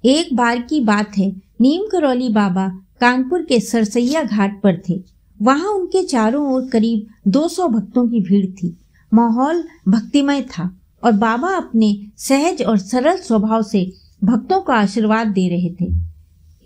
एक बार की बात है, नीम करौली बाबा कानपुर के सरसैया घाट पर थे। वहां उनके चारों ओर करीब 200 भक्तों की भीड़ थी। माहौल भक्तिमय था और बाबा अपने सहज और सरल स्वभाव से भक्तों को आशीर्वाद दे रहे थे।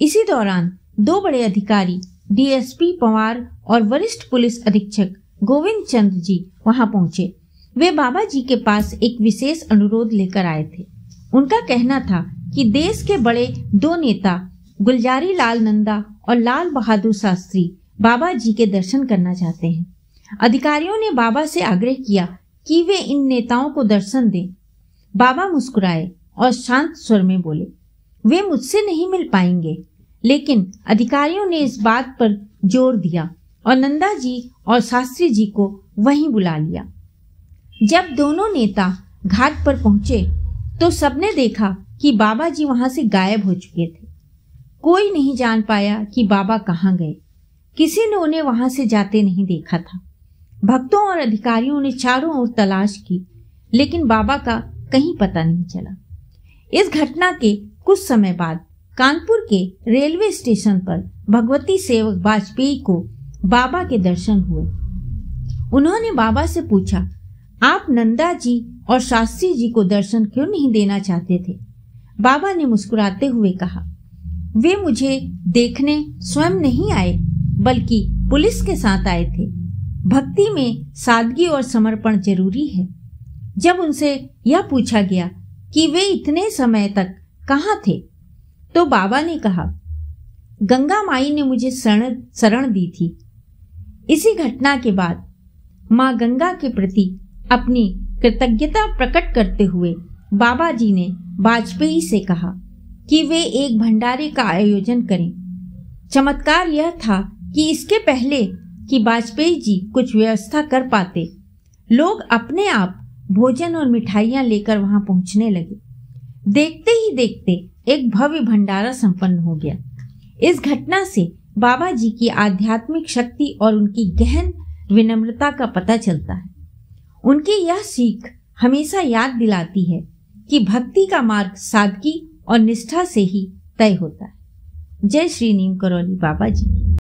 इसी दौरान दो बड़े अधिकारी डीएसपी पवार और वरिष्ठ पुलिस अधीक्षक गोविंद चंद्र जी वहां पहुंचे। वे बाबा जी के पास एक विशेष अनुरोध लेकर आए थे। उनका कहना था कि देश के बड़े दो नेता गुलजारी लाल नंदा और लाल बहादुर शास्त्री बाबा जी के दर्शन करना चाहते हैं। अधिकारियों ने बाबा से आग्रह किया कि वे इन नेताओं को दर्शन दें। बाबा मुस्कुराए और शांत स्वर में बोले, वे मुझसे नहीं मिल पाएंगे। लेकिन अधिकारियों ने इस बात पर जोर दिया और नंदा जी और शास्त्री जी को वहीं बुला लिया। जब दोनों नेता घाट पर पहुंचे तो सबने देखा कि बाबा जी वहां से गायब हो चुके थे। कोई नहीं जान पाया कि बाबा कहाँ गए। किसी ने उन्हें वहां से जाते नहीं देखा था। भक्तों और अधिकारियों ने चारों ओर तलाश की, लेकिन बाबा का कहीं पता नहीं चला। इस घटना के कुछ समय बाद कानपुर के रेलवे स्टेशन पर भगवती सेवक वाजपेयी को बाबा के दर्शन हुए। उन्होंने बाबा से पूछा, आप नंदा जी और शास्त्री जी को दर्शन क्यों नहीं देना चाहते थे? बाबा ने मुस्कुराते हुए कहा, वे मुझे देखने स्वयं नहीं आए, बल्कि पुलिस के साथ आए थे। भक्ति में सादगी और समर्पण जरूरी है। जब उनसे यह पूछा गया कि वे इतने समय तक कहाँ थे, तो बाबा ने कहा, गंगा माई ने मुझे शरण दी थी। इसी घटना के बाद माँ गंगा के प्रति अपनी कृतज्ञता प्रकट करते हुए बाबा जी ने वाजपेयी से कहा कि वे एक भंडारे का आयोजन करें। चमत्कार यह था कि इसके पहले कि वाजपेयी जी कुछ व्यवस्था कर पाते, लोग अपने आप भोजन और मिठाइयां लेकर वहां पहुंचने लगे। देखते ही देखते एक भव्य भंडारा संपन्न हो गया। इस घटना से बाबा जी की आध्यात्मिक शक्ति और उनकी गहन विनम्रता का पता चलता है। उनकी यह सीख हमेशा याद दिलाती है कि भक्ति का मार्ग सादगी और निष्ठा से ही तय होता है। जय श्री नीम करौली बाबा जी।